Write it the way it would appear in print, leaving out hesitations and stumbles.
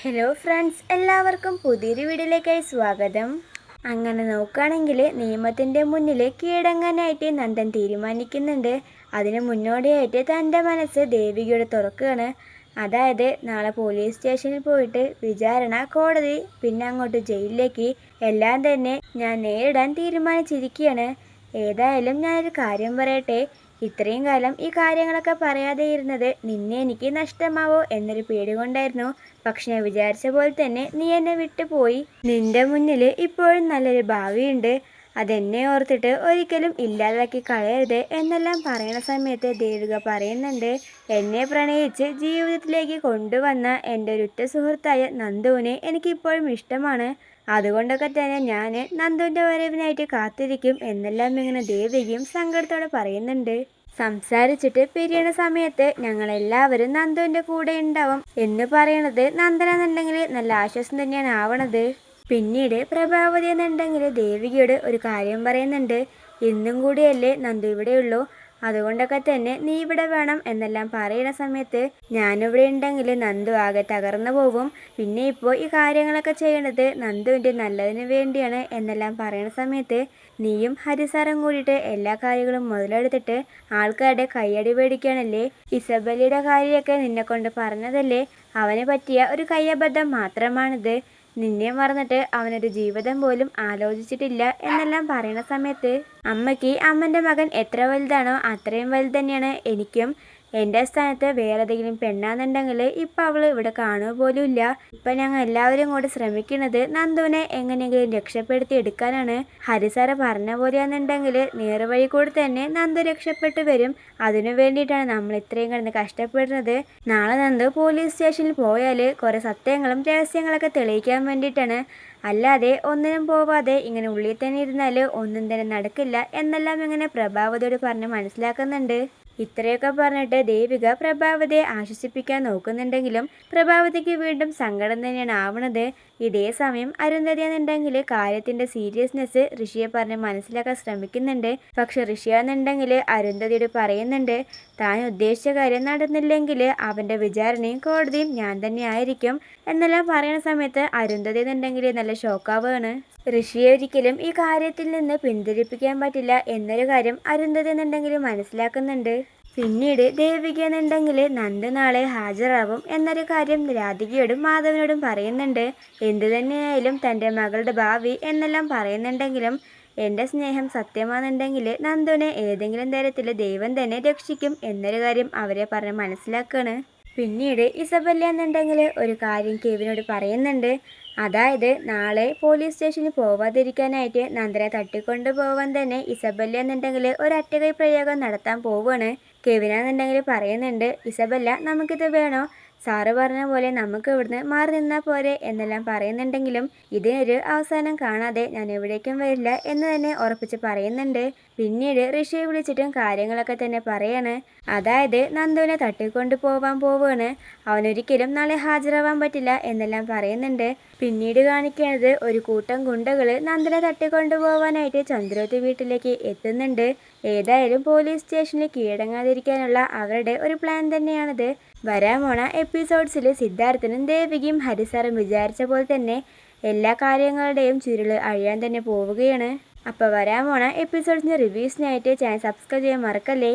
Hello friends, എല്ലാവർക്കും പുതിയൊരു വീഡിയോയിലേക്കായി സ്വാഗതം. അങ്ങനെ നോക്കുകയാണെങ്കിൽ നിയമത്തിൻ്റെ മുന്നിൽ കീഴടങ്ങാനായിട്ട് നന്ദൻ തീരുമാനിക്കുന്നുണ്ട്. അതിന് മുന്നോടിയായിട്ട് തൻ്റെ മനസ്സ് ദേവികയോട് തുറക്കുകയാണ്. അതായത് നാളെ പോലീസ് സ്റ്റേഷനിൽ പോയിട്ട് വിചാരണ, കോടതി, പിന്നെ അങ്ങോട്ട് ജയിലിലേക്ക് എല്ലാം തന്നെ ഞാൻ നേരിടാൻ തീരുമാനിച്ചിരിക്കുകയാണ്. ഏതായാലും ഞാനൊരു കാര്യം പറയട്ടെ, ഇത്രയും കാലം ഈ കാര്യങ്ങളൊക്കെ പറയാതെ ഇരുന്നത് നിന്നെ എനിക്ക് നഷ്ടമാവോ എന്നൊരു പേടി കൊണ്ടായിരുന്നു. പക്ഷെ ഞാൻ വിചാരിച്ച പോലെ തന്നെ നീ എന്നെ വിട്ടുപോയി. നിന്റെ മുന്നിൽ ഇപ്പോഴും നല്ലൊരു ഭാവിയുണ്ട്. അതെന്നെ ഓർത്തിട്ട് ഒരിക്കലും ഇല്ലാതാക്കി കളയരുത് എന്നെല്ലാം പറയുന്ന സമയത്ത് ദേവിക പറയുന്നുണ്ട്, എന്നെ പ്രണയിച്ച് ജീവിതത്തിലേക്ക് കൊണ്ടുവന്ന എൻ്റെ ഒരു ഉറ്റ സുഹൃത്തായ നന്ദുവിനെ എനിക്കിപ്പോഴും ഇഷ്ടമാണ്. അതുകൊണ്ടൊക്കെ തന്നെ ഞാൻ നന്ദുവിൻ്റെ വരവിനായിട്ട് കാത്തിരിക്കും എന്നെല്ലാം ഇങ്ങനെ ദേവികയും സങ്കടത്തോടെ പറയുന്നുണ്ട്. സംസാരിച്ചിട്ട് പിരിയണ സമയത്ത് ഞങ്ങളെല്ലാവരും നന്ദുവിൻ്റെ കൂടെ ഉണ്ടാവും എന്ന് പറയണത് നന്ദനെന്നുണ്ടെങ്കിൽ നല്ല ആശ്വാസം തന്നെയാണ് ആവണത്. പിന്നീട് പ്രഭാവതി എന്നുണ്ടെങ്കിൽ ദേവികയോട് ഒരു കാര്യം പറയുന്നുണ്ട്, ഇന്നും കൂടിയല്ലേ നന്ദു ഇവിടെയുള്ളൂ, അതുകൊണ്ടൊക്കെ തന്നെ നീ ഇവിടെ വേണം എന്നെല്ലാം പറയുന്ന സമയത്ത് ഞാനിവിടെ ഉണ്ടെങ്കിൽ നന്ദു ആകെ തകർന്നു പോകും. പിന്നെ ഇപ്പോൾ ഈ കാര്യങ്ങളൊക്കെ ചെയ്യണത് നന്ദുവിൻ്റെ നല്ലതിന് വേണ്ടിയാണ് എന്നെല്ലാം പറയുന്ന സമയത്ത് നീയും ഹരിസാറും കൂടിയിട്ട് എല്ലാ കാര്യങ്ങളും മുതലെടുത്തിട്ട് ആൾക്കാരുടെ കയ്യടി പേടിക്കുകയാണല്ലേ. ഇസബലിയുടെ കാര്യമൊക്കെ നിന്നെ കൊണ്ട് പറഞ്ഞതല്ലേ, അവന് പറ്റിയ ഒരു കയ്യബദ്ധം മാത്രമാണിത്. നിന്നെ മറന്നിട്ട് അവനൊരു ജീവിതം പോലും ആലോചിച്ചിട്ടില്ല എന്നെല്ലാം പറയുന്ന സമയത്ത് അമ്മയ്ക്ക് അമ്മൻ്റെ മകൻ എത്ര വലുതാണോ അത്രയും വലുത് തന്നെയാണ് എനിക്കും. എൻ്റെ സ്ഥാനത്ത് വേറെ ഏതെങ്കിലും പെണ്ണാന്നുണ്ടെങ്കിൽ ഇപ്പം അവൾ ഇവിടെ കാണുക പോലും ഇല്ല. ഇപ്പം ഞങ്ങൾ എല്ലാവരും കൂടി ശ്രമിക്കുന്നത് നന്ദുവിനെ എങ്ങനെയെങ്കിലും രക്ഷപ്പെടുത്തി എടുക്കാനാണ്. ഹരിസാറ് പറഞ്ഞ പോലെയാണെന്നുണ്ടെങ്കിൽ നേർവഴി കൂടി തന്നെ നന്ദു രക്ഷപ്പെട്ടു വരും. അതിനു വേണ്ടിയിട്ടാണ് നമ്മൾ ഇത്രയും കിടന്ന് കഷ്ടപ്പെടുന്നത്. നാളെ നന്ദു പോലീസ് സ്റ്റേഷനിൽ പോയാൽ കുറേ സത്യങ്ങളും രഹസ്യങ്ങളൊക്കെ തെളിയിക്കാൻ വേണ്ടിയിട്ടാണ്. അല്ലാതെ ഒന്നിനും പോവാതെ ഇങ്ങനെ ഉള്ളിൽ തന്നെ ഇരുന്നാൽ ഒന്നും തന്നെ നടക്കില്ല എന്നെല്ലാം ഇങ്ങനെ പ്രഭാവതിയോട് പറഞ്ഞ് മനസ്സിലാക്കുന്നുണ്ട്. ഇത്രയൊക്കെ പറഞ്ഞിട്ട് ദേവിക പ്രഭാവതിയെ ആശ്വസിപ്പിക്കാൻ നോക്കുന്നുണ്ടെങ്കിലും പ്രഭാവതിക്ക് വീണ്ടും സങ്കടം തന്നെയാണ് ആവണത്. ഇതേ സമയം അരുന്ധതി എന്നുണ്ടെങ്കിൽ കാര്യത്തിൻ്റെ സീരിയസ്നെസ് ഋഷിയെ പറഞ്ഞ് മനസ്സിലാക്കാൻ ശ്രമിക്കുന്നുണ്ട്. പക്ഷെ ഋഷിയാണെന്നുണ്ടെങ്കിൽ അരുന്ധതിയോട് പറയുന്നുണ്ട്, താൻ ഉദ്ദേശിച്ച കാര്യം നടന്നില്ലെങ്കിൽ അവൻ്റെ വിചാരണയും കോടതിയും ഞാൻ തന്നെ ആയിരിക്കും എന്നെല്ലാം പറയുന്ന സമയത്ത് അരുന്ധതി എന്നുണ്ടെങ്കിൽ നല്ല ഷോക്കാവുകയാണ്. ഋഷിയെ ഒരിക്കലും ഈ കാര്യത്തിൽ നിന്ന് പിന്തിരിപ്പിക്കാൻ പറ്റില്ല എന്നൊരു കാര്യം അരുന്ധതി എന്നുണ്ടെങ്കിൽ മനസ്സിലാക്കുന്നുണ്ട്. പിന്നീട് ദേവിക എന്നുണ്ടെങ്കിൽ നന്ദു നാളെ ഹാജരാവും എന്നൊരു കാര്യം രാധികയോടും മാധവനോടും പറയുന്നുണ്ട്. എന്തു തന്നെയായാലും തൻ്റെ മകളുടെ ഭാവി എന്നെല്ലാം പറയുന്നുണ്ടെങ്കിലും എൻ്റെ സ്നേഹം സത്യമാണെന്നുണ്ടെങ്കിൽ നന്ദുവിനെ ഏതെങ്കിലും തരത്തിൽ ദൈവം തന്നെ രക്ഷിക്കും എന്നൊരു കാര്യം അവരെ പറഞ്ഞ് മനസ്സിലാക്കുകയാണ്. പിന്നീട് ഇസബല്ല എന്നുണ്ടെങ്കിൽ ഒരു കാര്യം കെവിനോട് പറയുന്നുണ്ട്. അതായത് നാളെ പോലീസ് സ്റ്റേഷനിൽ പോവാതിരിക്കാനായിട്ട് നന്ദനെ തട്ടിക്കൊണ്ടു പോവാൻ തന്നെ ഇസബല്ല എന്നുണ്ടെങ്കിൽ ഒരു അറ്റകൈ പ്രയോഗം നടത്താൻ പോവുകയാണ്. കെവിനാന്നുണ്ടെങ്കിൽ പറയുന്നുണ്ട്, ഇസബല്ല നമുക്കിത് വേണോ, സാറ് പറഞ്ഞ പോലെ നമുക്ക് ഇവിടുന്ന് മാറി നിന്നാൽ പോരെ എന്നെല്ലാം പറയുന്നുണ്ടെങ്കിലും ഇതിനൊരു അവസാനം കാണാതെ ഞാൻ എവിടേക്കും വരില്ല എന്ന് തന്നെ ഉറപ്പിച്ച് പറയുന്നുണ്ട്. പിന്നീട് ഋഷിയെ വിളിച്ചിട്ടും കാര്യങ്ങളൊക്കെ തന്നെ പറയാണ്. അതായത് നന്ദുവിനെ തട്ടിക്കൊണ്ടു പോവാൻ പോവുകയാണ്, അവനൊരിക്കലും നാളെ ഹാജരാവാൻ പറ്റില്ല എന്നെല്ലാം പറയുന്നുണ്ട്. പിന്നീട് കാണിക്കുന്നത് ഒരു കൂട്ടം ഗുണ്ടകൾ നന്ദനെ തട്ടിക്കൊണ്ടു പോവാനായിട്ട് ചന്ദ്രോത്തി വീട്ടിലേക്ക് എത്തുന്നുണ്ട്. ഏതായാലും പോലീസ് സ്റ്റേഷനിൽ കീഴടങ്ങാതിരിക്കാനുള്ള അവരുടെ ഒരു പ്ലാൻ തന്നെയാണിത്. വരാൻ പോണ എപ്പിസോഡ്സിൽ സിദ്ധാർത്ഥനും ദേവികയും ഹരിസാറും വിചാരിച്ച പോലെ തന്നെ എല്ലാ കാര്യങ്ങളുടെയും ചുരുള് അഴിയാൻ തന്നെ പോവുകയാണ്. അപ്പോൾ വരാൻ പോണ എപ്പിസോഡ്സിൻ്റെ റിവ്യൂസിനായിട്ട് ചാനൽ സബ്സ്ക്രൈബ് ചെയ്യാൻ മറക്കല്ലേ.